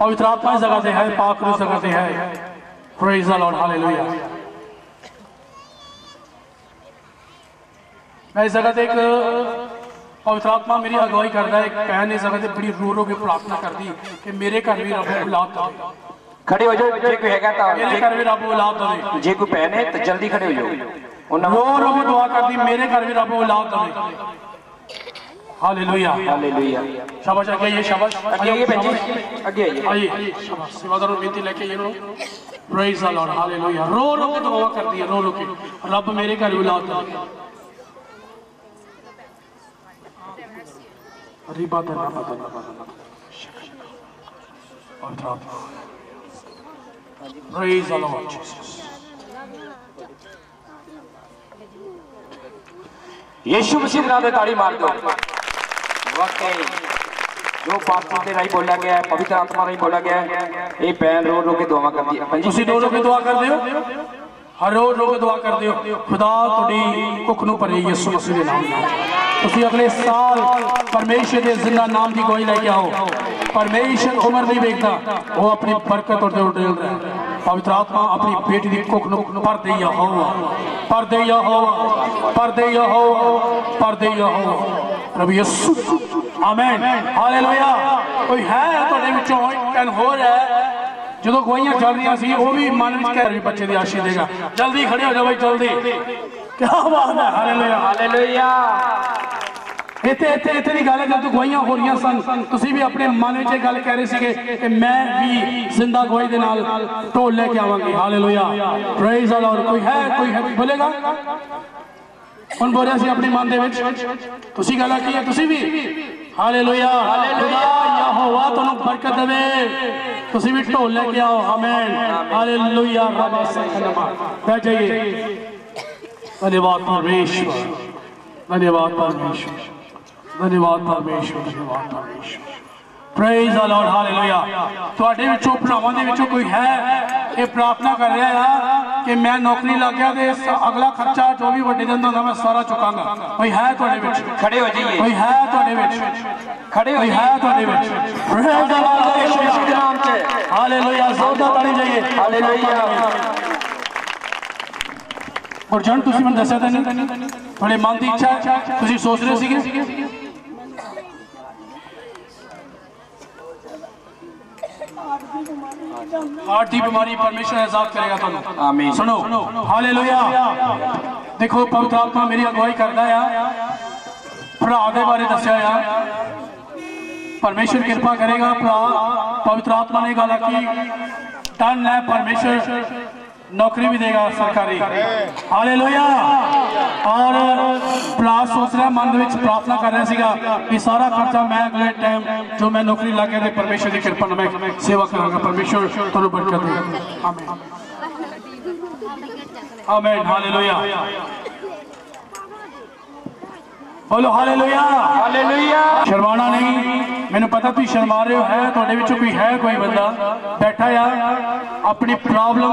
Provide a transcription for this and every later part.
पवित्र आत्मा इस जगह से है, पाक रूह इस जगह से है। Praise the lord, hallelujah. मैं इस जगह से एक पवित्र आत्मा मेरी अगुवाई करता है। एक बहन इस जगह से बड़ी रो रो के प्रार्थना करती कि मेरे घर भी रब औलाद दे। खड़े हो जाओ जे कोई हैगा तां, मेरे घर भी रब औलाद दे। जे कोई बहन है तो जल्दी खड़े हो जाओ। रो रो के दुआ करती मेरे घर भी रब औलाद दे। Hallelujah, hallelujah. शाबाश, आगे आइए, शाबाश, आगे आइए बहन जी, आगे आइए, आइए, शाबाश। सेवादारों बेनती लेके ये लो। Praise the lord, hallelujah. रो रो के दुआ करती है, रो रो के, रब मेरे घर भी औलाद दे। Praise the Lord Jesus. यीशु मसीह नाम से ताड़ी मार दो। वाकई जो पास्टर के राही बोला गया है, पवित्र आत्मा राही बोला गया है, ये पैन रो रो के दुआ कर दी। तुसी रो रो के दुआ कर दियो, हर रोज रो के दुआ कर दियो। खुदा तुहाडी कुख नूं भरे यीशु मसीह दे नाम नाल। तुसी अगले साल परमेश्वर के जिंदा नाम की गवाही लेके आओ। परमेश्वर उम्र नहीं देखता, वो अपनी बरकत और उड़ेल रहा है। पवित्र आत्मा अपनी बेटी की कुख नूं भर दे यहोवा, भर दे यहोवा, भर दे यहोवा, भर दे यहोवा। प्रभु यीशु, आमीन, हालेलुया। कोई है तुहाडे विचों कन हो रहा है जो गवाहियां चल रही सी, वो भी मन में कह रही बच्चे की आशीष देगा। जल्दी खड़े हो जाओ भाई, जल्दी। क्या बात है, हालेलुया, हालेलुया। इतने इतने इतने की गल है, जब गवाहियां हो रही सन, तुसी भी अपने मन में गल कह रहे थे कि मैं भी जिंदा गवाही दे नाल ढोल लेके आवांगी। Hallelujah, praise the lord. कोई है बोलेगा? कौन बोल रहा सी अपने मन दे विच? तुसी गल की है, तुसी भी। Hallelujah, hallelujah. यहोवा तुहानू बरकत देवे, तुसी भी ढोल लेके आओ। आमीन, हालेलुया। रब बैठ जाइए। धन्यवाद परमेश्वर, धन्यवाद परमेश्वर, धन्यवाद परमेश्वर, धन्यवाद परमेश्वर। Praise the lord, hallelujah. तुहाडे विचों भरावां दे विचों कोई है कि प्रार्थना कर रहा है कि मैं नौकरी लग गया ते अगला खर्चा जो भी वड्डे दिन होंदा मैं सारा चुकांगा? कोई है तुहाडे विच? खड़े हो जाइए। कोई है तुहाडे विच? खड़े हो, है तुहाडे विच? प्रेज द लॉर्ड, यीशु मसीह दे नाम से, हालेलुया। जोरदार ताली जाइए, हालेलुया। और जन तुसी मैंने दस्या नहीं, थोड़े मन की इच्छा है, तुसी सोच रहे सीगे हार्ट की बीमारी परमेश्वर आजाद करेगा तुहानू। आमीन। सुनो, हालेलुया। देखो पवित्र आत्मा मेरी अगुवाई करता है, भरा दे बारे दस्या है, परमेश्वर कृपा करेगा। भरा पवित्र आत्मा ने गल की टन है, परमेश्वर नौकरी भी देगा सरकारी। हालेलुया। और भरा सोच रहा मन में प्रार्थना कर रहा सीगा कि सारा खर्चा मैं अगले टाइम जो मैं नौकरी लग गया परमेश्वर की कृपा मैं सेवा करांगा। परमेश्वर तुहानू बरकत दे। आमीन, आमीन, हालेलुया। बोलो हालेलुया, हालेलुया। शर्माना नहीं, मैंने पता तुम शर्मा रहे हो। है तुहाडे विचों कोई है, कोई बंदा बैठा यार अपनी प्रॉब्लम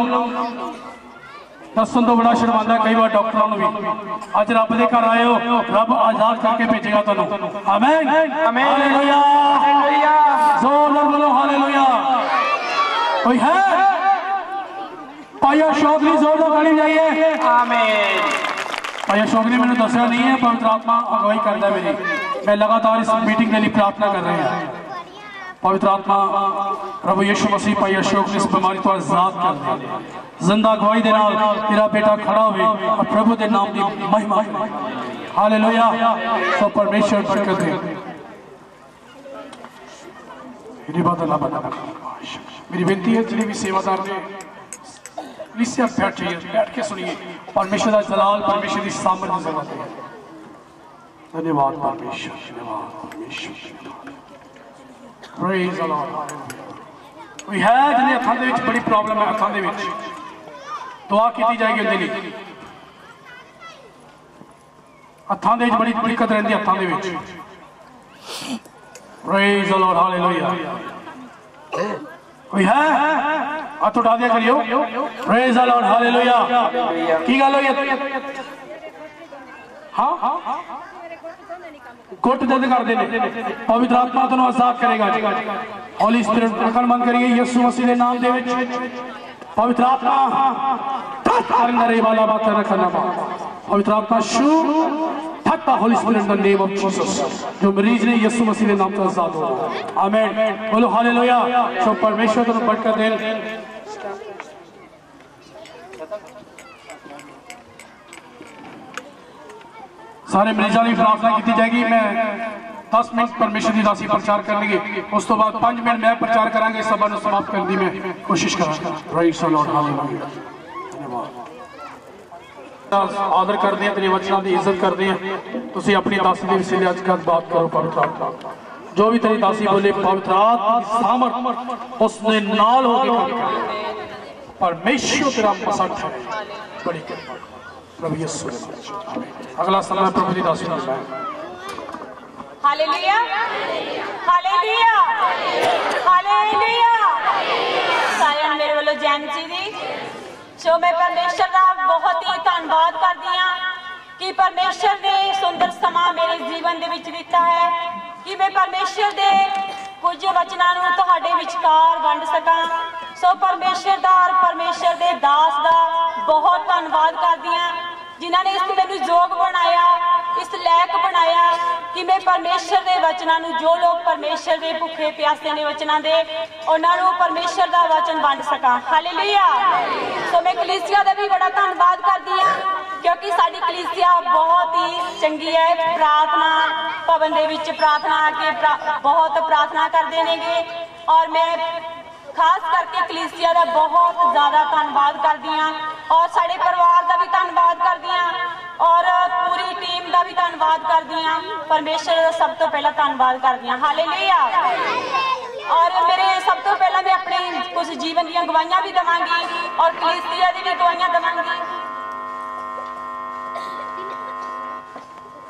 दसन तो बड़ा शर्मांदा कई बार डॉक्टरों भी। अज रब दे घर आए हो, रब आजाद करके भेजेगा तुहानू। आमीन, आमीन, हालेलुया, हालेलुया। जोरदार बोलो हालेलुया। कोई है? पाया शौकली जोरदार ताली जाइए। आमीन। भाई अशोक ने मैंने दसिया नहीं है, पवित्र आत्मा अगुवाई करता है मेरी। मैं लगातार इस मीटिंग के लिए प्रार्थना कर रहे हैं। पवित्र आत्मा प्रभु यीशु मसीह भाई अशोक ने इस बीमारी तो आजाद कर दे। जिंदा गवाही दे नाल तेरा बेटा खड़ा हुए और प्रभु के नाम की महिमा। हालेलुया। तो परमेश्वर बरकत दे। मेरी बेनती है जिन्हें भी सेवादार ने बैठ के सुनिए। परमेश्वर का जलाल, परमेश्वर की सामर्थ्य जरूरत है। धन्यवाद परमेश्वर, धन्यवाद परमेश्वर। Praise the lord. कोई है जिन्हें हथां दे विच बड़ी प्रॉब्लम है? हथां दे विच दुआ की जाएगी उनके लिए। हथां दे विच बड़ी दिक्कत रहती है, हथां दे विच। Praise the lord, hallelujah. कोई है? हाथ उठा दिया करियो। Praise the lord, hallelujah. की गल होई? हाँ, गुट दर्द करते हैं। पवित्र आत्मा तुहानू आजाद करेगा जी। हॉली स्पिरिट अखंड बंद करिए यीशु मसीह के नाम दे विच। पवित्र आत्मा करने वाला बात रखना पा। पवित्र आत्मा शू ठप्पा holy spirit in the name of Jesus. जो मरीज ने यीशु मसीह के नाम से आजाद हो। आमीन बोलो हालेलुया। सो परमेश्वर तुहानू बरकत दे। सारे मरीजों की प्रार्थना की जाएगी। मैं 10 मिनट परमेश्वर की दासी प्रचार करेंगे, उस तो बाद 5 मिनट मैं प्रचार करांगे। सभा को समाप्त करने की मैं कोशिश करांगा। Praise the lord hallelujah. आदर करते हैं, तेरे वचनों की इज्जत करते हैं। तुसी अपनी दासी के विषय अज बात करो। पवित्र आत्मा जो भी तेरी दासी बोले, पवित्र आत्मा की सामर्थ उसने नाल होकर परमेश्वर तेरा मसट है। बड़ी कृपा प्रभु यीशु। अगला समय प्रभु की दासी नाल है। Hallelujah hallelujah hallelujah. सारे मेरे वालों जैन जी दी सो मैं परमेश्वर का बहुत ही धन्यवाद करती हाँ कि परमेश्वर ने सुंदर समा मेरे जीवन दे विच दिता है कि मैं परमेश्वर दे कुछ वचनां नूं तुहाडे विचकार वंड सकां। सो परमेश्वर दा और परमेश्वर दे दास दा बहुत धन्यवाद करदी हां जिन्हां ने इस मैनूं योग बनाया, इस लैक बनाया कि मैं परमेश्वर दे वचनां नूं, जो लोग परमेश्वर दे भुखे प्यासे ने वचनां दे, उन्हां नूं परमेश्वर दा वचन वंड सकां। हालेलुया। सो मैं कलीसिया दा भी बड़ा धन्यवाद करदी हां क्योंकि साडी कलीसिया बहुत ही चंगी है। प्रार्थना भवन दे विच प्रार्थना आके बहुत प्रार्थना करदे नेगे और मैं खास करके कलीसिया का बहुत ज़्यादा धन्यवाद करदी हां और साडे परिवार का भी धन्यवाद करदी हां और पूरी टीम का भी धन्यवाद करदी हां। परमेश्वर का सब तो पहला धन्यवाद करदी हां। हालेलुया। और मेरे सब तो पहला मैं अपने कुछ जीवन दी गवाहियां भी देवांगी और कलीसिया दी भी गवाहियां देवांगी।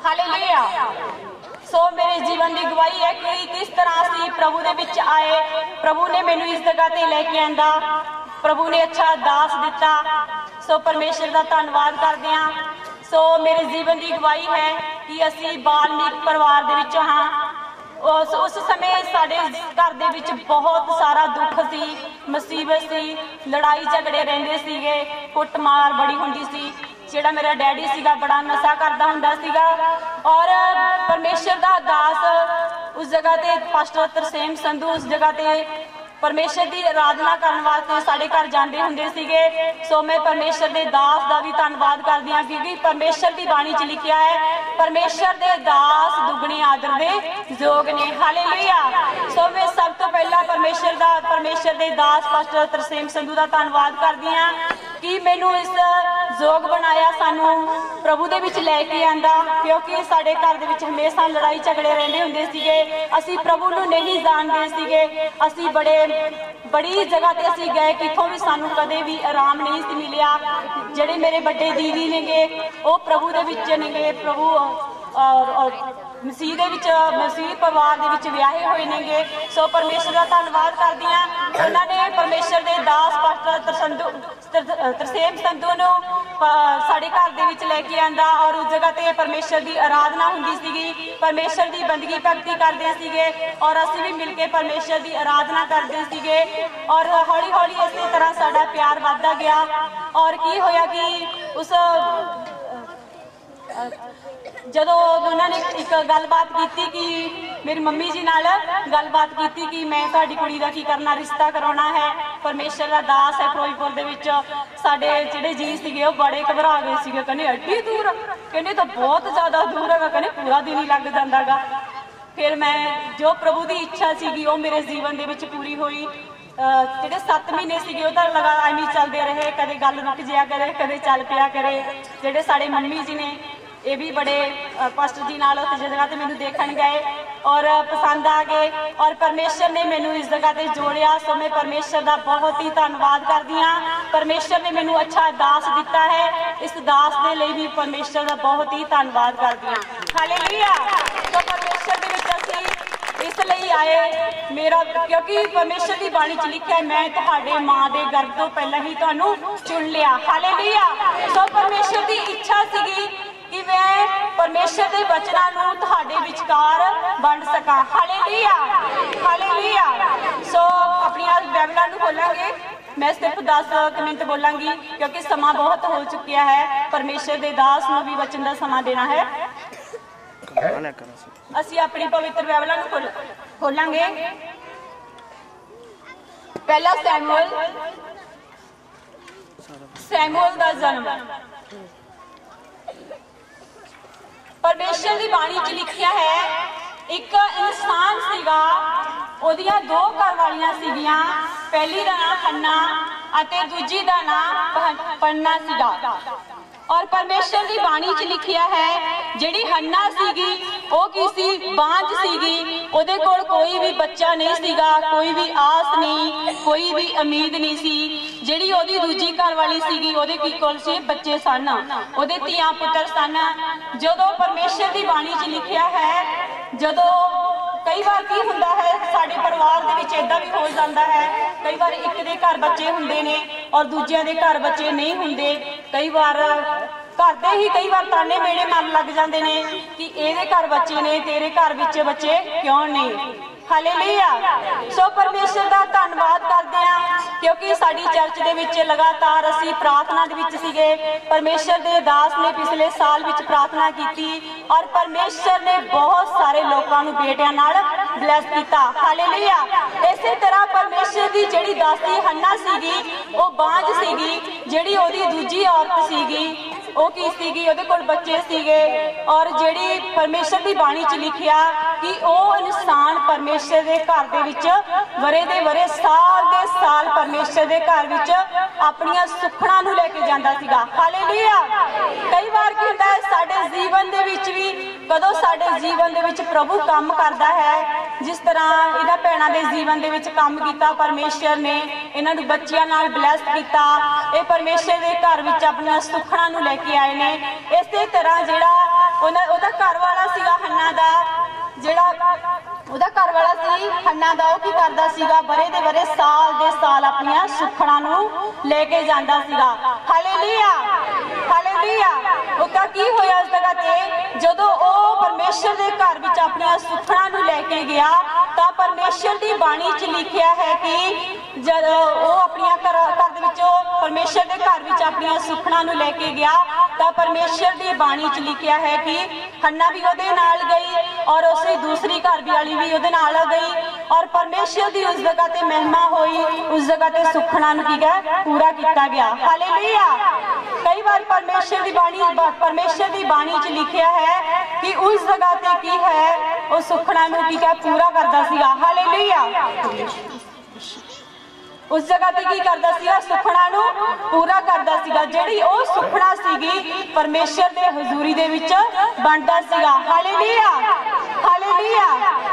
हालेलुया। सो मेरे जीवन की गवाही है कि किस तरह से प्रभु दे विच आए, प्रभु ने मैनू इस जगह ते लेके आंदा, प्रभु ने अच्छा दास दिता। सो परमेश्वर का धन्यवाद करते हैं। सो मेरे जीवन की गवाही है कि असी बाल्मीक परिवार दे विचों हाँ। उस समय साडे घर दे विच बहुत सारा दुख सी, मुसीबत सी, लड़ाई झगड़े रहिंदे सीगे, कुटमार बड़ी हुंदी सी। जिहड़ा मेरा डैडी सीगा बड़ा नशा करदा हुंदा सीगा और परमेश्वर दा दास उस जगह ते पास्टर तरसेम संधू उस जगह ते परमेश्वर की आराधना करने वास्ते साढ़े घर जाते होंगे सीगे। सो मैं परमेश्वर के दास का भी धन्यवाद करती हाँ क्योंकि परमेश्वर की बाणी च लिखिया है परमेश्वर के दास दुगने आदर के योग ने। हालेलुया। सो मैं सब तो पहला परमेश्वर के दास पास्टर तरसेम संधू का धन्यवाद करती हाँ कि मैनू इस योग बनाया, सानू प्रभु दे विच लैके आंदा क्योंकि साढ़े घर दे विच हमेशा लड़ाई झगड़े रहंदे हुंदे सीगे। असी प्रभु नू नहीं जानते सीगे, असी बड़ी जगह ते असी गए कितों भी सानू कदे भी आराम नहीं सी मिलिया। जेडे मेरे बड़े दीदी नेगे वो प्रभु दे विच नेगे, प्रभु और मसीह परिवार दे विच व्याहे होए नेगे। सो परमेश्वर का धन्यवाद करदी हां उन्होंने परमेश्वर के दास पास्टर तरसेम संधू नू साढ़े घर दे विच लेके आंदा और उस जगह ते परमेश्वर की आराधना हुंदी सीगी, परमेश्वर की बंदगी भगती करते सीगे और असीं भी मिलके परमेश्वर की आराधना करते सीगे और हौली हौली इस तरह साडा प्यार वधदा गया। और की होया कि उस जदों उन्होंने एक गलबात की कि मेरी मम्मी जी नाल गलबात की कि मैं तुहाडी कुड़ी दा की करना, रिश्ता कराउणा है। परमेश्वर का दास है फिरोजपुर दे विच साडे जिहड़े जी सीगे वो बड़े घबरा गए सीगे, कहने एड्डी दूर, कहने तो बहुत ज़्यादा दूर है, कहने पूरा दिन ही लग जांदा गा। फिर मैं जो प्रभु की इच्छा सीगी वो मेरे जीवन दे विच पूरी हुई। जिहड़े 7 महीने सीगे वो तो लगा एवं चलते रहे, कदे गल रुक जाया करे, कदे चल पिया करे। जिहड़े साडे मम्मी जी ने ये भी बड़े पास्टर जी नाल उस जगह ते मैनू देखण गए और पसंद आ गए और परमेश्वर ने मैनू इस जगह ते जोड़िया। सो मैं परमेश्वर का बहुत ही धन्यवाद करदी हाँ। परमेश्वर ने मैनू अच्छा दास दिता है, इस दास के लिए भी परमेश्वर का बहुत ही धन्यवाद करदी हाँ। हालेलुया। तो परमेश्वर दे विच असीं इसलिए आए मेरा क्योंकि परमेश्वर की बाणी च लिखा है मैं तुहाडे मां दे गर्भ तो पहला ही तुहानू चुन लिया। हालेलुया। सो परमेश्वर की इच्छा सीगी कि मैं परमेश्वर के वचनां नूं तुहाडे विचकार वंड सकां। Hallelujah, hallelujah. सो अपनी बाइबलां नूं खोलांगे। मैं सिर्फ 10 मिनट बोलांगी क्योंकि समा बहुत हो चुकिया है। परमेश्वर के दास नूं भी वचन का समा देना है। असीं अपनी पवित्र बाइबलां नूं खोलांगे। पहला सैमुअल का जन्म। परमेश्वर की बाणी च लिखिया है, एक इंसान सीगा, ओदियां 2 घरवालियां सीगियां। पहली दा नाम हन्ना अते दूजी दा नाम पन्ना सीगा। और परमेश्वर की बाणी च लिखिया है, जिहड़ी हन्ना सीगी वो किसी बांझ सीगी, ओदे कोल कोई भी बच्चा नहीं सीगा, कोई भी आस नहीं, कोई भी उम्मीद नहीं सी। जिहड़ी ओदी दूजी घरवाली सीगी ओदे कोल सी बच्चे सन, ओदे धीआं पुत्तर सन। जदों परमेश्वर की बाणी च लिखिया है, जदों कई बार की हुंदा है साडे परिवार दे विच इदां भी हो जांदा है, कई बार एक दे घर बच्चे हुंदे ने और दूजिਆਂ ਦੇ घर बच्चे नहीं हुंदे। कई बार घर दे ही कई बार ताने मेड़े मन लग जाते हैं कि ਇਹਦੇ घर बच्चे ने तेरे घर विच बच्चे क्यों नहीं। हालेलुया। सो परमेश्वर का धन्नवाद करते हैं क्योंकि साडी चर्च दे विच लगातार असीं प्रार्थना दे विच सीगे। परमेश्वर दे दास ने पिछले साल विच प्रार्थना की और परमेश्वर ने बहुत सारे लोगों को बेटियां नाल ब्लैस किया। हालेलुया। इसी तरह परमेश्वर की जिहड़ी दासी हन्ना सीगी वो बांझ सीगी, जिहड़ी ओदी दूजी औरत सीगी वो की सीगी, ओदे कोल बच्चे सीगे। और जिहड़ी परमेश्वर की बाणी च लिखिया कि वो इंसान परमेश्वर के घर दे विच वरे दे वरे साल दे साल परमेश्वर के घर विच अपनियां सुखणां नूं लैके जांदा सीगा। हालेलुया। कई बार की हुंदा है साडे जीवन दे विच भी, कदों साडे जीवन दे विच प्रभु काम करदा है, जिस तरह इन्हां भैणां दे जीवन दे विच काम कीता परमेश्वर ने, इन्हां नूं बच्चियां नाल ब्लैस कीता, ये परमेश्वर के घर विच अपनियां सुखणां नूं लैके आए ने। इसे तरह जिहड़ा ओहदा घर वाला सीगा हन्ना दा, जिहड़ा ओहदा घर वाला सी हन्ना दा, वो की करदा सीगा बरे दे बरे साल दे साल अपनियां सुखणां नूं लेके जांदा सीगा। Hallelujah, hallelujah. ओहदा की होया उस जगह ते जदों ओ परमेश्वर दे घर विच अपनियां सुखणां नूं लेके गया तां परमेश्वर दी बाणी च लिखिया है कि जद वो अपनियां घर दे विचों परमेश्वर दे घर विच अपनियां सुखणां नूं लेके गया तां परमेश्वर दी बाणी च लिखिया है कि हन्ना भी ओहदे नाल गई और उसी दूसरी घर वाली भी ओहदे नाल गई और परमेश्वर दी उस जगह ते महिमा होई, उस जगह ते सुखणां नूं की गया पूरा किया गया। हालेलुया। कई बार परमेश्वर की बाणी च लिखिया है कि उस जगह ते की है वो सुखणां नूं की गया पूरा करदा सीगा। हालेलुया। उस जगह ते की करदा सीगा, सुखणां नूं पूरा करदा सीगा। जिहड़ी ओ सुखणा सीगी परमेश्वर दे हजूरी दे विच बनदा सीगा। Hallelujah, hallelujah.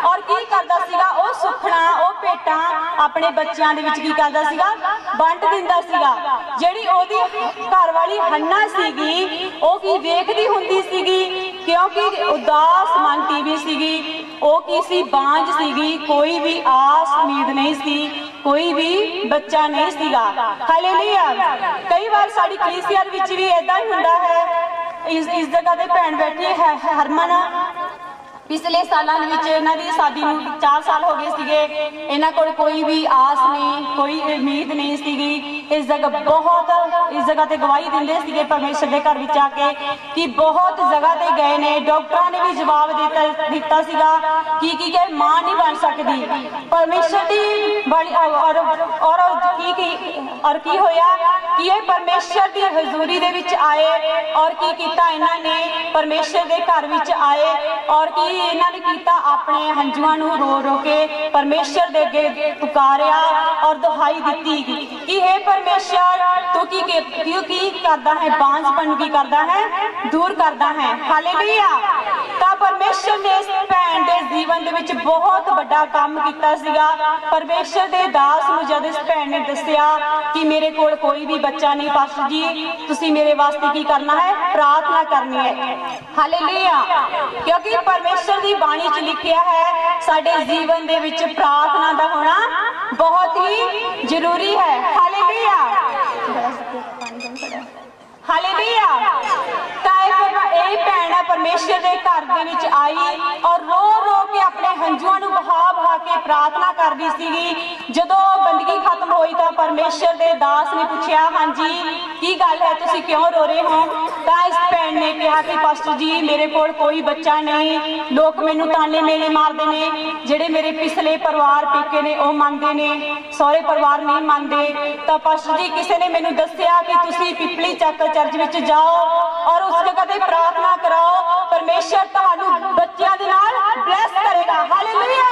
और की करदा सीगा ओ सुखणा, ओ भेटां अपने बच्चों दे विच की करदा सीगा वंड दिंदा सीगा। जिहड़ी ओदी घर वाली हन्ना सीगी ओ की वेखदी हुंदी सीगी क्योंकि उदास मन टीवी सीगी, ओ किसी बांझ सीगी, कोई भी आस उम्मीद नहीं सी, कोई भी बच्चा नहीं सीगा। हालेलुया। कई बार साडी कलीसिया विच भी ऐदां ही हुंदा है। इस जगह ते भैन बैठी है हरमन, पिछले सालों इन्हां दी शादी नूं 4 साल हो गए सीगे, इन्हां कोल कोई भी आस नहीं, कोई उम्मीद नहीं सीगी। इस जगह ते गवाही दिंदे सीगे परमेश्वर के घर विच आके कि बहुत जगह ते गए ने, डॉक्टरां ने भी जवाब दिता सीगा कि मां नहीं बन सकती। परमेश्वर दी बड़ी और की होया कि ये परमेश्वर दी हजूरी दे विच आए और की कीता इन्हां ने परमेश्वर के घर विच आए और की इन्होंने किया अपने हंजुआं नूं रो रो के परमेश्वर दे अगे पुकारिया और दुहाई दी कि हे परमेश्वर तू की करदा है, बांझपन की करदा है, दूर करदा है। हालेलुया। तां परमेश्वर ने इस भैन दे जीवन दे विच बहुत बड़ा काम कीता सीगा। परमेश्वर दे दास नूं जद इस भैन ने दस्सिया कि मेरे कोल कोई भी बच्चा नहीं, पास्टर जी तुसीं मेरे वास्ते की करना है, प्रार्थना करनी है। हालेलुया। क्योंकि परमेश्वर की बाणी च लिखिया है साडे जीवन दे विच प्रार्थना दा होना बहुत ही जरूरी है। Hallelujah, hallelujah. तां परमेश्वर के घर दे विच आई और रो रो के अपने हंझुआं नूं बहा बहा के प्रार्थना करदी सीगी। जदों बंदगी खत्म होई तां परमेश्वर दे दास ने पूछया, हाँ जी की गल है, तुसीं क्यों रो रहे हो? तां इस भैन ने कहा कि पास्टर जी मेरे कोल कोई बच्चा नहीं, लोग मैनूं ताने मेले मारदे ने, जिहड़े मेरे पिछले परिवार पेके ने वो मनदे ने, सहुरे परिवार नहीं मनदे। तां पास्टर जी किसी ने मैनूं दस्सिया कि तुसीं पिपली चक चर्च विच जाओ और उस जगह ते प्रार्थना कराओ, परमेश्वर तुहानूं बच्चियां दे नाल ब्लेस करेगा। हालेलुया।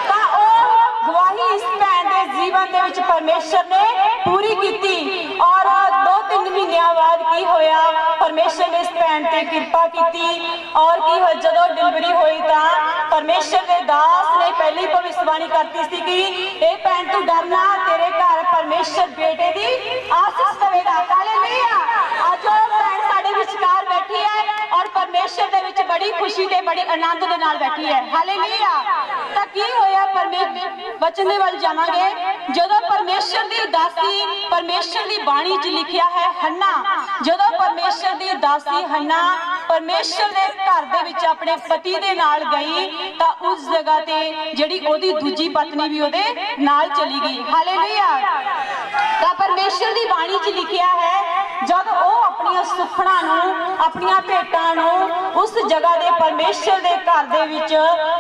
तां ओह गवाही इस भैन दे जीवन दे विच परमेश्वर ने पूरी कीती और 2-3 महीनों बाद की होया, परमेश्वर ने इस भैन ते कृपा की और की हो जदों डिलीवरी हुई तां परमेश्वर दे दास ने पहली भविष्यवाणी करती सी कि ए भैन तू डरना, तेरे घर परमेश्वर बेटे दी आशीष देवेगा। हालेलुया। अज ओह भैन साडे विचकार बैठी है और परमेश्वर दे विच बड़ी खुशी ते बड़ी आनंद दे नाल बैठी है। हालेलुया। तां की होया, परमेश्वर वचन दे वल जावांगे। जदों परमेश्वर दी दासी, परमेश्वर दी बाणी च लिखिया है हन्ना, जदों परमेश्वर दी दासी हन्ना परमेश्वर दे घर दे विच अपने पति दे नाल गई तां उस जगह ते जिहड़ी ओदी दूजी पत्नी भी ओदे नाल चली गई। हालेलुया। तां परमेश्वर दी बाणी च लिखिया है जब वो अपनी सुखना नूं, अपनी भेटां नूं उस जगह दे परमेश्वर दे घर दे विच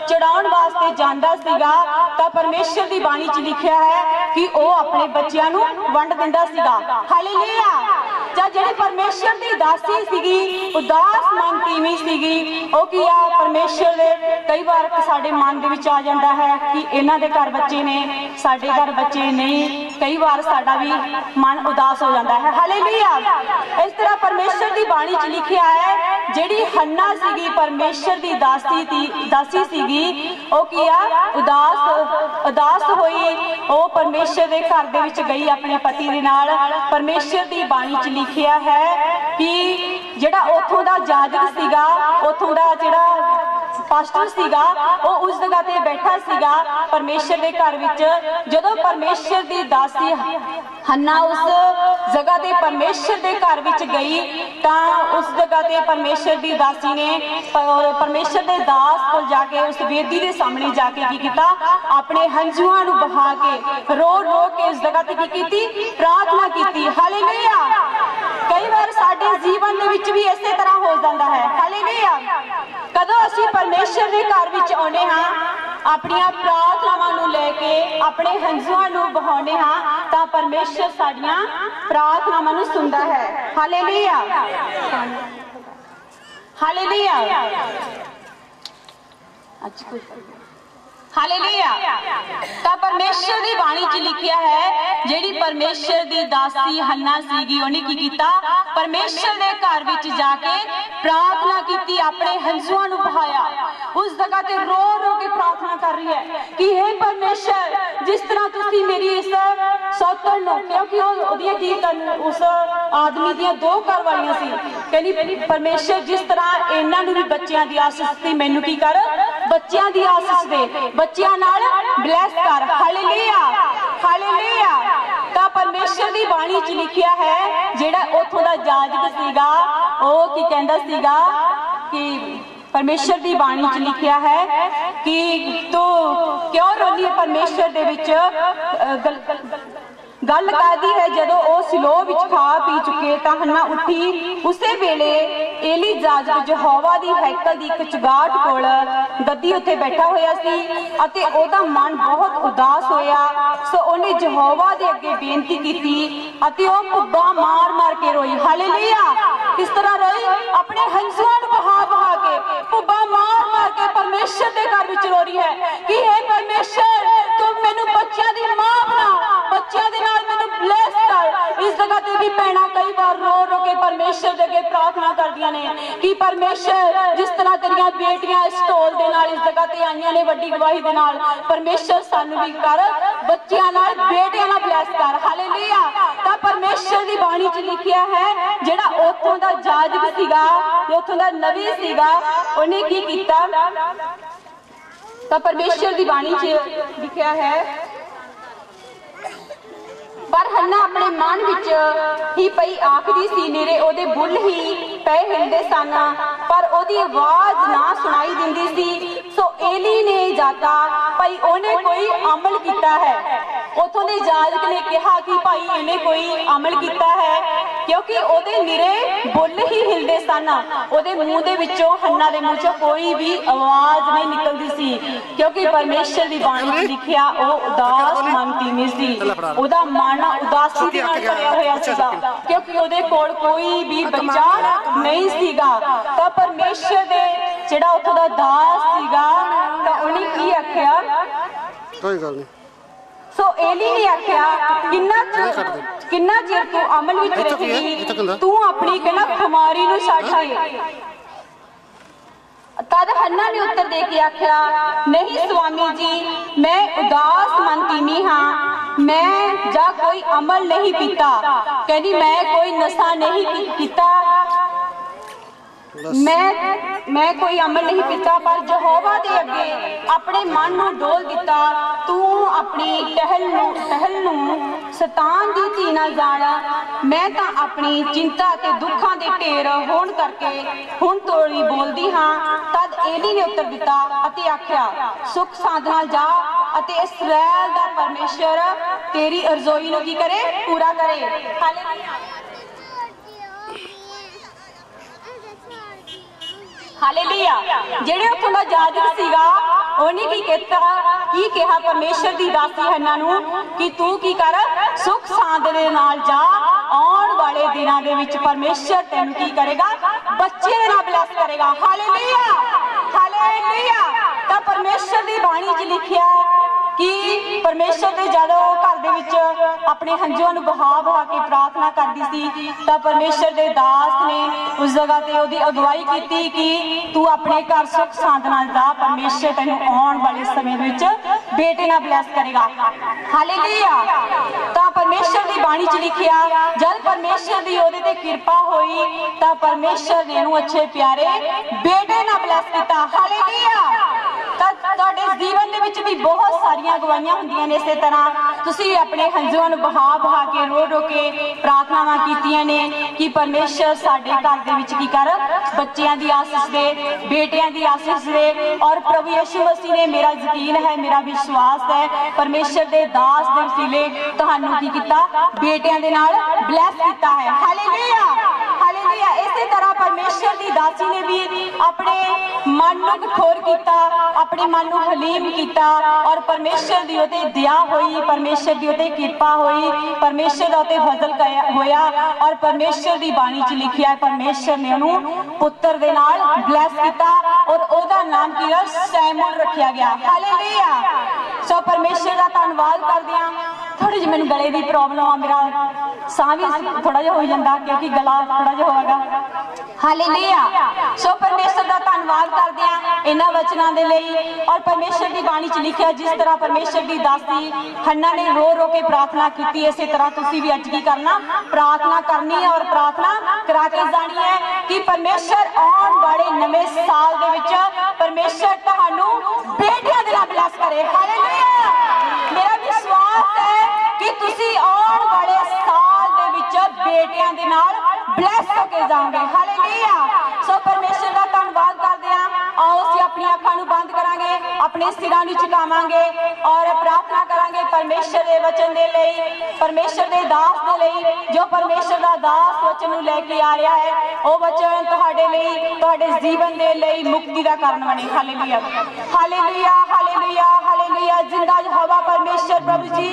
चढ़ाउण वास्ते जांदा सीगा तां परमेश्वर दी बाणी च लिखिया है कि वो अपने बच्चियां नूं वंड दिंदा सीगा। हालेलुया। जां जिहड़ी परमेश्वर दी दासी सीगी उदास मन तीवी सीगी, वो की आ परमेश्वर दे कई बार साडे मन दे विच आ जांदा है कि इन्हां दे घर बच्चे ने, साडे घर बच्चे नहीं, कई बार साडा भी मन उदास हो जाता है। हालेलुया। इस तरह परमेश्वर की बाणी च लिखिया है जिहड़ी हन्ना सीगी परमेश्वर की दासी सीगी, वो किया उदास होई, वो परमेश्वर के घर दे विच गई अपने पति दे नाल। परमेश्वर की बाणी च लिखिया है कि जिहड़ा उथों दा जाजक सीगा, उथों दा जिहड़ा पास्टर सीगा, वो उस जगह ते बैठा सीगा परमेश्वर के घर विच। जदों परमेश्वर की दासी हन्ना उस जगह ते परमेश्वर के घर विच गई तां उस जगह ते परमेश्वर की दासी ने परमेश्वर के दास को जाके उस वेदी के सामने जाके की कीता, अपने हंझुआं नूं बहा के रो रो के उस जगह ते की कीती, प्रार्थना कीती। हालेलुया। कई बार साडे जीवन दे विच भी इसे तरह हो जाता है। हालेलुया। कदों असीं परमेश्वर के घर विच आउणे हां, अपनियां प्रार्थनावां नूं लैके अपने हंझुआं नूं बहाउने हां तां परमेश्वर साडियां प्रार्थनावां नूं सुनदा है। हालेलुया। हालेलुया। हालेलुया। तां परमेश्वर की बाणी च लिखिया है जिहड़ी परमेश्वर की दासी हन्ना सीगी, उहने की कीता, परमेश्वर के घर विच जाके प्रार्थना कीती, अपने हंझुआं नूं बहाया, उस जगह ते रो रो के प्रार्थना कर रही है कि हे परमेश्वर, जिस तरह तुसीं मेरी इस सौतन नूं, क्योंकि ओहदियां की उस आदमी दियां 2 घर वालियां सी, कहनी परमेश्वर जिस तरह इन्हां नूं भी बच्चियां दी आसीष सी, मैनूं की कर, बच्चियां दी आसीष दे, बच्चियां नाल ब्लेस कर। हालेलुया। हालेलुया। तां परमेश्वर की बाणी च लिखिया है जिहड़ा उथों दा जाजक सीगा, वो की कहंदा सीगा कि परमेश्वर की बाणी च लिखिया है कि तू क्यों रोनी है, परमेश्वर दे विच गल करदी है। जदों वो सिलोह विच खा पी चुके तां हन्ना उठी, उसे वेले एली जाजक यहोवा दी हैकल दी इक चगाट कोल गद्दी उत्ते बैठा होया सी अते ओहदा मन बहुत उदास होया। सो ओहने यहोवा दे अगे बेनती कीती अते ओह पुब्बा मार मार के रोई। हालेलुया। किस तरह रोई? अपने हंझुआं नूं बहा बहा के पुब्बा मार मार के परमेश्वर दे घर विच रो रही है कि हे परमेश्वर, तू मैनूं बच्चियां दी मां बना, बच्चियां दे नाल मैनूं ब्लेस कर। इस जगह ते भी भैणां कई बार रो रो के परमेश्वर दे अगे प्रार्थना करदियां ने कि परमेश्वर, जिस तरह तेरियां बेटियां इस ढोल दे नाल इस जगह ते आईयां ने वड्डी गवाही दे नाल, परमेश्वर सानूं भी कर, बच्चियां नाल बेटियां नाल ब्लेस कर। हालेलुया। तां परमेश्वर दी बाणी च लिखिया है जिहड़ा उथों दा जाजक सीगा ते उथों दा नबी सीगा, उहने की कीता, तां परमेश्वर दी बाणी च लिखिया है पर हन्ना अपने मन विच ही पई आखदी सी, मेरे ओदे बुल ही पए हिलदे सन पर ओदी आवाज ना सुनाई दिंदी सी। सो एली ने जाता भाई ओने कोई अमल किया है। उथों दे जाजक ने कहा कि भाई इन्हें कोई अमल किया है, क्योंकि ओदे निरे बुल ही हिलदे सन। ओदे मुंह दे विचों हन्ना दे मुंह चों कोई भी आवाज नहीं निकलदी सी, क्योंकि परमेश्वर दी बाणी में लिखिया ओ उदास मन तीमी सी। ओदा मन उदासी दे नाल भरिया होया सीगा, क्योंकि ओदे कोल कोई भी बच्चा नहीं सीगा। तां परमेश्वर दे जिहड़ा उत्थों दा दास सीगा तां उहने की आखिया, कोई गल नहीं। सो एली ने आखिया किन्ना चिर तू अमल विच रहेगी, तू अपनी कहना खुमारी नूं छड्ड आए। तद हन्ना ने उत्तर दे के आखिया, नहीं स्वामी जी, मैं उदास मन तीमी हाँ, मैं जा कोई अमल नहीं पीता। कहनी मैं कोई नशा नहीं पीता, मैं कोई अमल नहीं पीता, पर यहोवा दे अगे अपने मन नूं डोल दिता। तू अपनी टहल नूं शैतान दी धी नाल जाना। मैं तां अपनी चिंता ते दुखां दे ढेर होण करके हुण तोड़ी बोलदी हां। तद एली ने उत्तर दिता अते आख्या, सुख सांध नाल जा अते इस्राएल दा परमेश्वर तेरी अरज़ोई नूं की करे, पूरा करे। Hallelujah, hallelujah. जेड़े उत्थों दा जाजक सीगा उहने की कहा परमेश्वर दी दासी हन्ना नूं कि तू की कर, सुख सांद दे नाल जा, आउण वाले दिनां दे विच परमेश्वर तैनूं की करेगा, बच्चे दे नाल ब्लैस करेगा। Hallelujah, hallelujah. तां परमेश्वर दी बाणी च लिखिया कि परमेश्वर दे जदों घर दे विच अपने हंझुआं नूं बहा बहा के प्रार्थना करदी सी, तां परमेश्वर दे दास ने उस जगह ते ओदी अगवाई कीती कि तू अपने घर सुख सांद नाल जा, परमेश्वर तैनूं आउण वाले समय विच बेटे नाल ब्लैस करेगा। हालेलुया। तां परमेश्वर दी बाणी च लिखिया जद परमेश्वर दी ओदे ते कृपा होई तां परमेश्वर ने उहनूं अच्छे प्यारे बेटे नाल ब्लैस कीता। हालेलुया। तुहाडे जीवन दे विच भी बहुत सारियां गवाहियां हुंदियां ने। इसे तरह तुसीं अपने हंझुआं नूं बहा बहा के रो रो के प्रार्थनावां कीतियां ने कि परमेश्वर साडे घर दे विच की कर, बच्चियां दी आसीष दे, बेटियां दी आसीष दे। और प्रभु यीशु मसीह ने, मेरा यकीन है, मेरा विश्वास है, परमेश्वर दे दास दे वसीले तुहानूं की कीता, बेटियां दे नाल ब्लैस कीता है। Hallelujah, hallelujah. इसे तरह परमेश्वर दी दासी ने भी अपने मन नूं कठोर कीता, अपने मन नूं हलीम कीता, और परमेश्वर दी ओते दया होई, परमेश्वर दी ओते कृपा होई, परमेश्वर दा ओते फजल होया। और परमेश्वर दी बाणी च लिखिया परमेश्वर ने उहनूं पुत्र दे नाल ब्लैस कीता और ओदा नाम की सैमुअल रखिया गया। हालेलुया। सो परमेश्वर दा धन्नवाद करदे हां। थोड़ी जी मैनूं गले दी प्रॉब्लम आ, मेरा साह भी थोड़ा जिहा हो जांदा क्योंकि गला थोड़ा जिहा होगा। हालेलुया। सो परमेश्वर दा धन्नवाद करदे हां इन्हां वचनां दे लई। और परमेश्वर दी बाणी च लिखिया जिस तरह परमेश्वर दी दासी हन्ना ने रो रो के प्रार्थना की, इसे तरह तुसीं भी अज की करना, प्रार्थना करनी है और प्रार्थना करा के जानी है कि परमेश्वर आउण वाले नवें साल दे विच परमेश्वर तुहानूं बेटियां दे नाल ब्लैस करे। हालेलुया। मेरा विश्वास है कि तुसीं आउण वाले साल दे विच बेटियां दे नाल ब्लैस होके जाओगे। हालेलुया। सो परमेश्वर दा धन्नवाद करदे हां। आओ असीं अपनी अखां नूं बंद करांगे, अपने सिरां नूं झुकावांगे और प्रार्थना करांगे परमेश्वर दे वचन दे लई, परमेश्वर दे दास दे लई। जो परमेश्वर दा दास वचन नूं लैके आ रहा है, ओ वचन तुहाडे लई, तुहाडे जीवन दे लई मुक्ति दा कारण बने। Hallelujah, hallelujah, hallelujah, hallelujah. जिंदा यहोवा परमेश्वर प्रभु जी,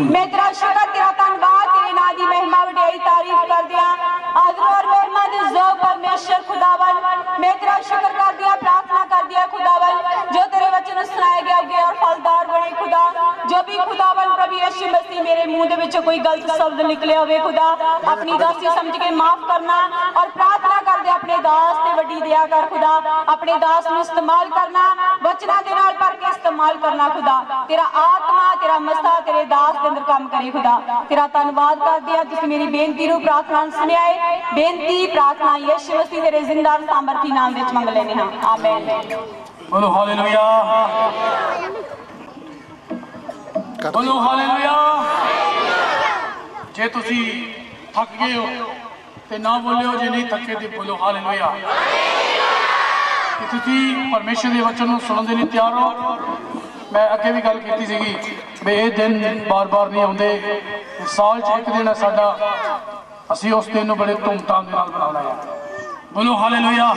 मैं तेरा शुक्र, तेरा धन्नवाद, तेरे नाम दी महिमा वडियाई तारीफ करदे हां। आदर और महिमा दे जो परमेश्वर खुदावन, मैं तेरा शुक्र करदी हां, प्रार्थना करदी हां खुदावन, जो तेरे वचन सुनाए गए और फलदार बने खुदा। जो भी खुदावन प्रभु यीशु मसीह मेरे मुंह दे विच कोई गलत शब्द निकले होवे खुदा, अपनी दासी समझ के माफ करना और प्रार्थना करदे अपने दास ते वड्डी दया कर खुदा। अपने दास नूं इस्तेमाल करना, वचनां दे नाल भर के इस्तेमाल करना खुदा। तेरा आत्मा, तेरा मसा तेरे दास दे अंदर काम करे खुदा। तेरा धन्नवाद करदे हां, तुसीं मेरी बेनती नूं प्रार्थना सुनिया है। बेनती प्रार्थना यीशु मसीह तेरे जिंदा सामर्थी नाम विच मंग लेने हां, आमीन। बोलो हालेलुया, बोलो हालेलुया। जे तुसी थक गए हो ते ना बोलियो, जे नहीं थके ते बोलो हालेलुया। कि तुसी परमेश्वर के वचन को सुनने के लिए तैयार हो। मैं अगे भी गल की सी भी ये दिन बार बार नहीं आते, साल च एक दिन है साडा, असी उस दिन को बड़े धूमधाम के नाल मनाना है। बोलो हालेलुया।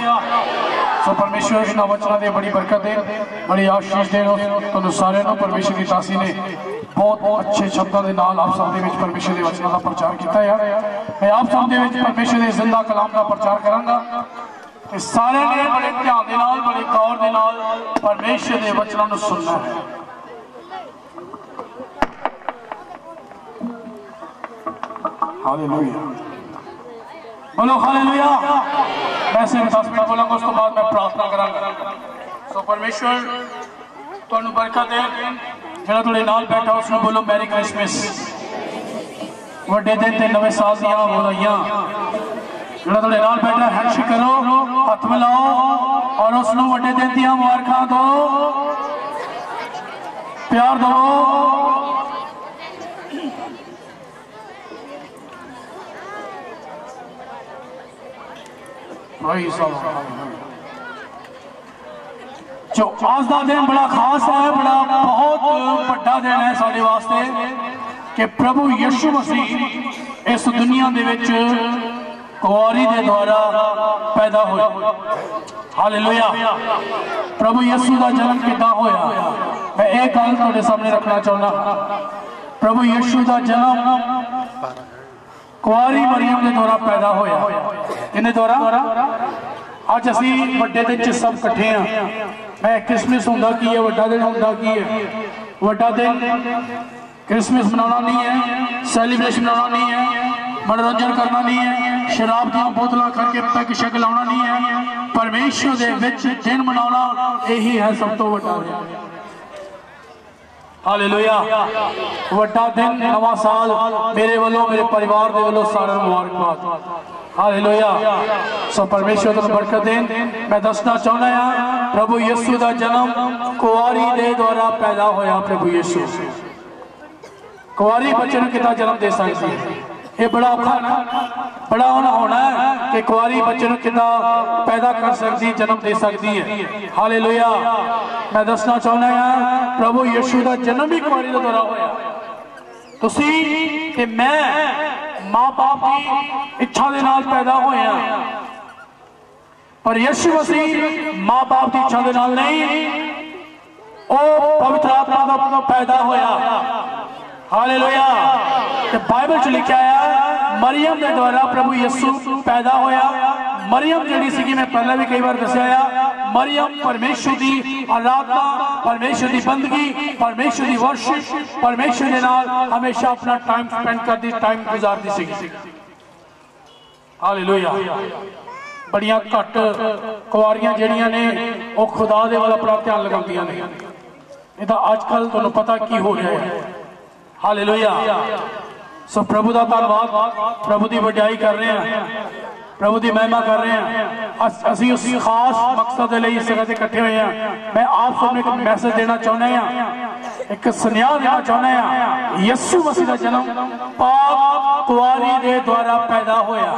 सो परमेश्वर इन वचनों की बड़ी बरकत दे, बड़ी आशीष दे तुहानू सारिआं नूं। परमेश्वर की दासी ने बहुत अच्छे शब्दों के नाल आप सब दे विच परमेश्वर के वचनों का प्रचार किया है। मैं आप सब दे विच परमेश्वर के जिंदा कलाम का प्रचार करांगा। सारे ने बड़े ध्यान के नाल, बड़े गौर के नाल परमेश्वर के वचनों को सुनना है। हालेलुया। बोलो हालेलुया। वैसे मैं 10 मिनट बोलांगा, उस तो बाद मैं प्रार्थना करांगा। सो परमेश्वर तुहानू बरकत दे। जिहड़ा तुहाडे नाल बैठा उसनू बोलो मैरी क्रिसमस। वड्डे दिन ते नवे साल दियां बधाइयां। जिहड़ा तुहाडे नाल बैठा हैंडशेक करो, हथ मिलाओ और उसनू वड्डे दिन दियां मुबारकां दो, प्यार दो। जो आज का दिन बड़ा खास है, बड़ा बहुत बड़ा दिन है साडे वास्ते कि प्रभु यीशु मसीह इस दुनिया दे विच कुंवारी दे द्वारा पैदा होया। हालेलुया। प्रभु यीशु का जन्म किद्दां होया, मैं एक गल तुहाडे सामने रखना चाहुंदा। प्रभु यीशु का जन्म कुंवारी मरियम के द्वारा पैदा होया। किहदे द्वारा? अज असी वड्डे दिन च सब इकट्ठे हैं। मैं क्रिसमस हुंदा की है, वड्डा दिन हुंदा की है? वड्डा दिन क्रिसमस मनाना नहीं है, सैलीब्रेशन मनाना नहीं है, मनोरंजन करना नहीं है, शराब दी बोतल करके पैग शैग लाना नहीं है। परमेश्वर दे विच दिन मनाना यही है सब तो वड्डा दिन। हालेलुया। वड्डा दिन, नवा साल मेरे वालों, मेरे परिवार दे वालों सारे मुबारकबाद। हालेलुया। सो परमेश्वर तुहानू बरकत देन। मैं दसना चाहना है प्रभु यीशु का जन्म कुंवारी दे द्वारा पैदा होया। प्रभु यीशु कुंवारी बच्चे को कितना जन्म दे सकती है? ये बड़ा औखा ना, बड़ा होना है कि कुंवारी बच्चे को कितना पैदा कर सकती, जन्म दे सकती है। हालेलुया। मैं दसना चाहना है प्रभु यीशु का जन्म भी कुंवारी के द्वारा होया। तुसी ते मैं मां बाप की इच्छा के नाल पैदा होए हैं, पर यीशु मसीह मां बाप की इच्छा के नाल नहीं, ओ पवित्र आत्मा का पैदा होया। हालेलुया। ते बाइबल च लिखा है मरियम के द्वारा प्रभु यीशु पैदा होया। मरियम जिहड़ी सी, मैं पहले भी कई बार दस्या, मरियम परमेश्वर की आराधना, परमेश्वर की बंदगी, परमेश्वर की वर्शिप, परमेश्वर के नाल हमेशा अपना टाइम स्पेंड करती, टाइम गुजारती सी। हालेलुया। बड़ियां घट कुंवारियां जिहड़ियां ने वो खुदा दे वाल अपना ध्यान लगांदियां ने। नहीं तां अजकल तुहानूं पता की हो रहा है। हालेलुया। सो प्रभु का धन्यवाद, प्रभु की वडियाई कर रहे हैं, प्रभु की महिमा कर रहे हैं। असी उस खास मकसद के लिए इस जगह से इकट्ठे हुए हैं। मैं आप सबने एक मैसेज देना चाहना है, एक सुनेहा देना चाहना है। यीशु मसीह का जन्म पाक कुंवारी के द्वारा पैदा होया।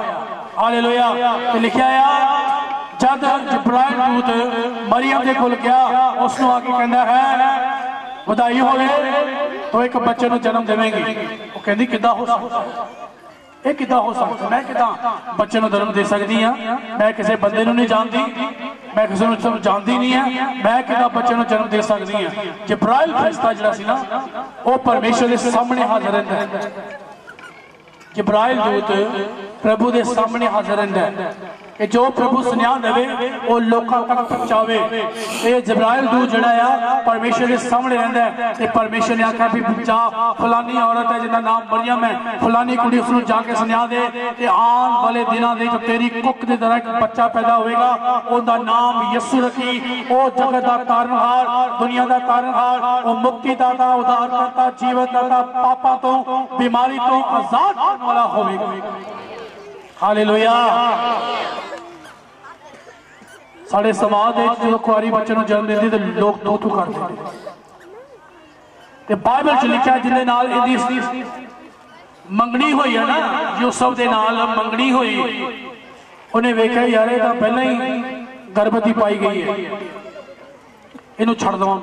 हालेलुया। लिखा है जब जिब्राइल दूत मरियम के कोल गया, उसनों आके कहता है बधाई होवे, तो एक बच्चे को जन्म देवेंगी। वो कहती किद्दां हो सकदा, ये किद्दां हो सकदा, मैं किद्दां बच्चे को जन्म दे सकती हाँ? मैं किसी बंदे को नहीं जानती, मैं किसी को जानती नहीं है, मैं किद्दां बच्चे को जन्म दे सकती हाँ? जिब्राइल फरिश्ता जिहड़ा सी ना, वो परमेश्वर के सामने हाजिर रहंदा है। जिब्राइल दूत प्रभु के सामने हाजिर रहंदा है कि जो प्रभु सुनेहा देवे वो लोकां तक पहुंचावे। ये जिब्राइल दूत जिहड़ा आ परमेश्वर के सामने रहंदा है ते परमेश्वर ने आख्या भी जा फलानी औरत है जिसका नाम मरियम है, फलानी कुड़ी उसनूं जाके सुनेहा दे ते आने वाले दिनों दे तेरी कुख दे द्वारा एक बच्चा पैदा होएगा, उहदा नाम यीशु रखी। वो जगत का तारनहार, दुनिया का तारनहार, वो मुक्तिदाता, उद्धारकर्ता, जीवनदाता, पापां तो बीमारी तो आजाद करने वाला होवेगा। हालेलुया। साढ़े समाज जो कुआरी बच्चे को जन्म देती तो लोग दो तू करते, बाइबल च लिखा जिन्हें नाल मंगनी हुई है ना, यूसुफ दे नाल मंगनी हुई, उन्हें वेख्या यार ये तो पहले ही गर्भवती पाई गई है, इनू छड़ दवा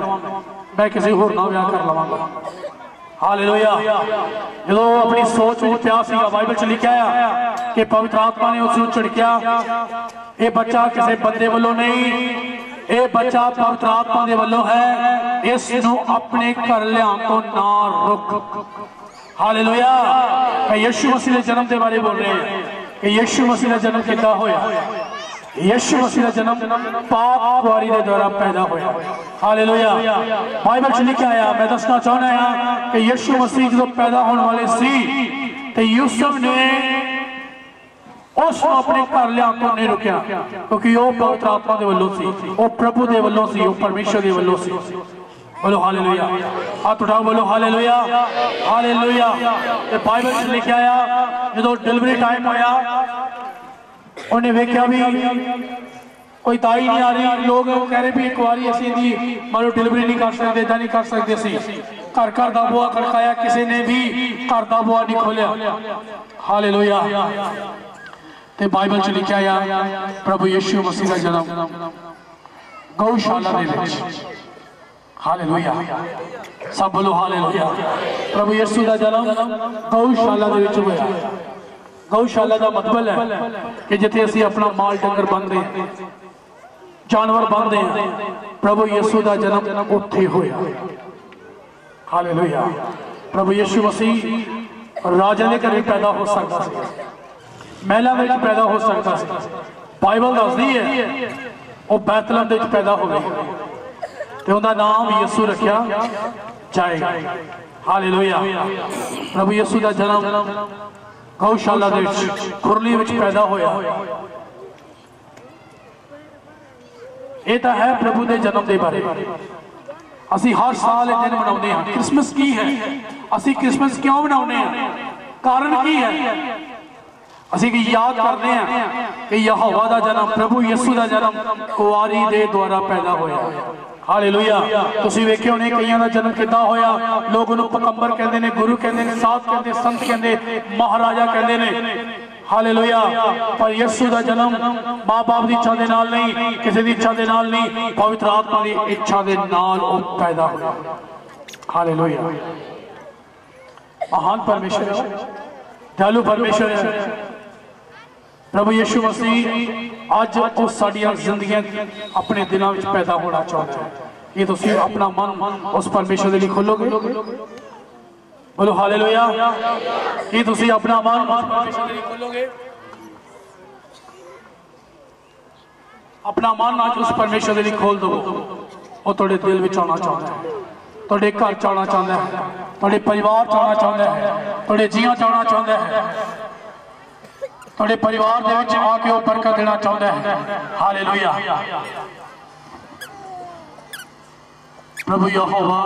मैं किसी होर नाल विआह कर लवांगा। हालेलुया। जो अपनी सोच में पिया सीगा, बाइबल च लिखा है कि पवित्र आत्मा ने उसनू झिड़किया, ये बच्चा किसी बंदे वालों नहीं, ये बच्चा पवित्र आत्मा दे वालों है, इसनू अपने घर लियाउण तो ना रुक। हालेलुया। मैं यीशु मसीह के जन्म के बारे बोल रहे हैं कि यीशु मसीह का जन्म कितना होया। यीशु मसीह का जन्म पाप कुआरी के द्वारा पैदा होया। हालेलुया। बाइबल च लिखा है, मैं दसना चाहना है कि यीशु मसीह जो पैदा होने वाले सी ते यूसुफ ने उसको अपने घर लिया को नहीं रुकया, क्योंकि वो पवित्र आत्मा के वल्लों सी, वो प्रभु के वल्लों सी, वो परमेश्वर के वल्लों सी। बोलो हालेलुया। हाथ उठाओ, बोलो हालेलुया। हालेलुया। ते बाइबल च लिखा है जो डिलीवरी टाइम होया, उन्हें वेख्या भी कोई ताई नहीं आ रही, लोग कह रहे भी एक बारी असीं दी मानो डिलीवरी नहीं कर सकते, इदा नहीं कर सकते सी। घर घर का बुआ खड़काया, किसी ने भी घर का बुआ नहीं खोलिया। हालेलुया। ते बाइबल च लिखा है प्रभु यीशु मसीह का जन्म गौशाला दे विच। हालेलुया। सब बोलो हालेलुया। प्रभु यीशु का जन्म गौशाला दे विच होया। गौशाला का मतलब है कि जिथे असीं अपना माल डंगर बंदे हैं, जानवर बंदे हैं, प्रभु यीशु का जन्म उत्थे होया। हालेलुया। प्रभु यीशु मसीह राजा के घर पैदा हो सकता है, महलों में पैदा हो सकता है। बाइबल दसदी है वो बैतलहम दे पैदा हो गई ते उनका नाम यीशु रखा जाएगा। हालेलुया। प्रभु यीशु का जन्म गौशाला दे खुरली विच पैदा होया। ये तो है प्रभु के जन्म के बारे। असी हर साल एक दिन मनाते हैं। क्रिसमस की है, असी क्रिसमस क्यों मनाते हैं? कारण की है? असी याद करते हैं कि यहोवा का जन्म, प्रभु यीशु का जन्म कुआरी दे द्वारा पैदा होया। हालेलुया। तुसीं वेखे होने कईयां दा जन्म किद्दां होया, लोग उन्हें पकंबर कहते हैं, गुरु कहते हैं, साध कहते, संत कहते, महाराजा कहते हैं। हालेलुया। पर यीशु का जन्म मां बाप की इच्छा के नाल नहीं, किसी की इच्छा के नाल नहीं, पवित्र आत्मा की इच्छा के नाल पैदा होया। हालेलुया। महान परमेश्वर है, दयालु परमेश्वर है प्रभु यीशु मसीह। अज वो साडियां जिंदगियां अपने दिलों में पैदा होना चाहता है। ये तुसीं अपना मन उस परमेश्वर के लिए खोलोगे? बोलो हालेलुया। ये तुसीं अपना मन उस परमेश्वर के लिए खोलोगे? अपना मन आज उस परमेश्वर के लिए खोल दो। वो तुहाडे दिल में आना चाहता है, तुहाडे घर च आना चाहता है, तुहाडे परिवार च आना चाहता है, तुहाडे जीआं च आना चाहता है, तुहाडे परिवार दे विच आके वो बरकत देना चाहता है। हालेलुया। प्रभु यहोवा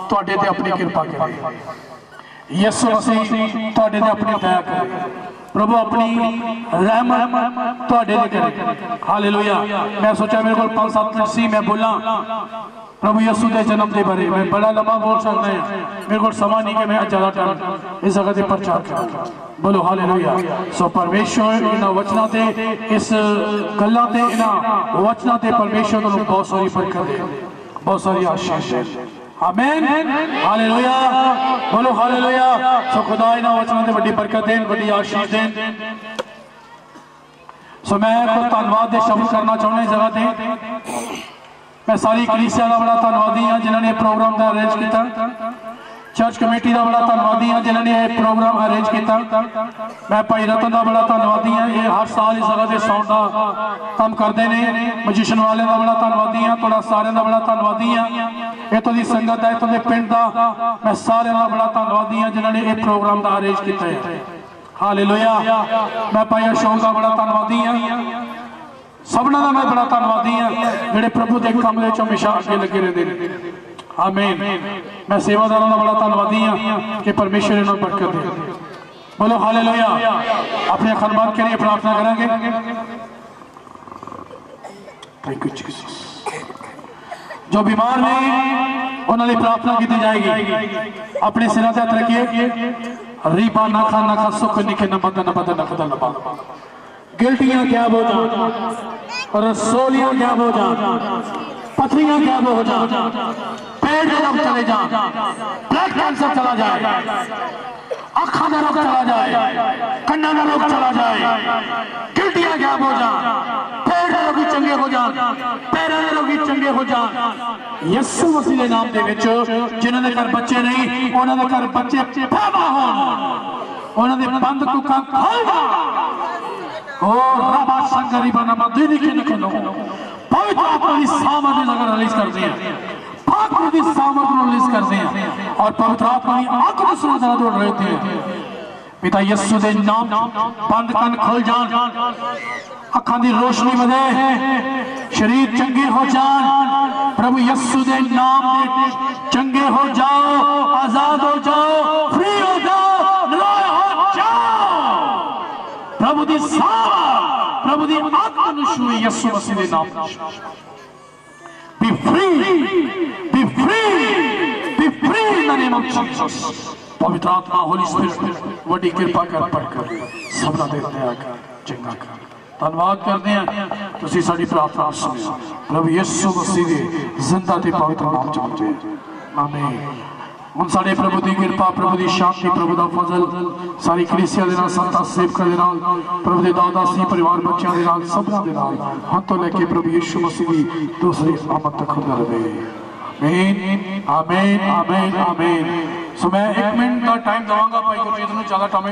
तुहाडे ते अपनी कृपा करे, यीशु मसीह तुहाडे ते अपनी दया करे, प्रभु अपनी रहमत तुहाडे ते करे। हालेलुया। मैं सोचा मेरे को 5-7 मिनट सी मैं बोला प्रभु यीशु के जन्म के बारे में, बड़ा लंबा बोल सकते हैं, मेरे को समय नहीं कि मैं ज्यादा टाइम इस जगह से प्रचार करूं। बोलो हालेलुया। सो परमेश्वर इन वचनों से, इस गल्लां ते, इन वचनों से परमेश्वर तुहानू बहुत सारी बरकत दे, बहुत सारी आशीष दे। आमीन। हालेलुया। बोलो हालेलुया। सो खुदा इन वचनों से बड़ी बरकत देन, बड़ी आशीष देन। सो मैं को धन्यवाद दे शब्द करना चाहना इस जगह ते। मैं सारी कलीसिया का बड़ा धन्यवादी हाँ जिन्होंने प्रोग्राम का अरेंज किया, चर्च कमेटी का बड़ा धन्यवादी हाँ जिन्होंने यह प्रोग्राम अरेंज किया। मैं भाई रतन का बड़ा धन्यवादी हाँ, ये हर साल इस जगह से साउंड का काम करते हैं। मजिशन वाले का बड़ा धन्यवादी हाँ, थोड़ा सारे का बड़ा धन्यवादी हाँ। इतों की संगत है, इतों के पिंड का मैं सारे का बड़ा धन्यवादी हाँ जिन्होंने ये प्रोग्राम का अरेंज किया है। हालेलुया। मैं भाई अशोक का बड़ा धन्यवादी हाँ, सबना का मैं बड़ा धन्यवादी हाँ जेडे प्रभु के काम हमेशा अगे लगे रहते हैं। आमीन। मैं सेवादारों का बड़ा धन्यवादी हाँ कि परमेश्वर इन्होंने बरकत दे। बोलो हालेलुया। अपने खनबान के लिए प्रार्थना करेंगे। Thank you Jesus. जो बीमार ने उन्होंने प्रार्थना की जाएगी। अपने सिर से हाथ रखिए। रीबा ना खा सुख निके न बदन बदन खदा न गिल्टियां क्या बोझ रसोलियां गैब हो जान, पथरियां गैब हो जान, पेट के रोग चले जान, ब्लड कैंसर चला जाए, आँखों का रोग चला जाए, कन्ना का रोग चला जाए, गिल्टियां गैब हो जान, पेट के रोगी चंगे हो जान, पैरों के रोगी चंगे हो जान। यीशु मसीह के नाम दे विच जिन्हां दे घर बच्चे नहीं उन्हां दे घर बच्चे पैदा होण, उन्हां दे बंद कुक्कां खुल जाण। ओ रबा संगरी बना मदीनी के निकलो पवित्र आत्मा की सामर्थ नगर रिलीज करते हैं, आत्मा की सामर्थ रिलीज करते हैं और पवित्र आत्मा की आंख में सुरक्षा जोड़ रहते हैं। पिता यीशु के नाम बंद कन खुल जान, अखां दी रोशनी वधे, शरीर चंगे हो जान। प्रभु यीशु के नाम दे चंगे हो जाओ, आजाद हो जाओ, फ्री हो जाओ, निराय हो जाओ। प्रभु दी सामर्थ, प्रभु दी आत्मा नु छुए यीशु मसीह के नाम। Be free, be free, be free in the name of Jesus. पवित्र आत्मा होली स्पिरिट वड्डी कृपा कर पढ़कर सबना दे दया कर चंगा कर। धन्यवाद करते हैं तुसी साडी प्रार्थना सुनियो प्रभु यीशु मसीह दे जिंदा ते पवित्र नाम च मंगे आमीन। हुण साडे प्रभु दी कृपा, प्रभु दी शांति, प्रभु दा फजल सारी कलीसिया दे नाल, संतां सेवकां दे नाल, प्रभु दे दादा सी परिवार बच्चों दे नाल, सबना दे नाल हां तो लेके प्रभु यीशु मसीह दी दूसरी आमद तक खुदा रहे। आमीन आमीन आमीन आमीन। सो मैं 1 मिनट का टाइम दूंगा भाई गुरजीत नूं, ज्यादा टाइम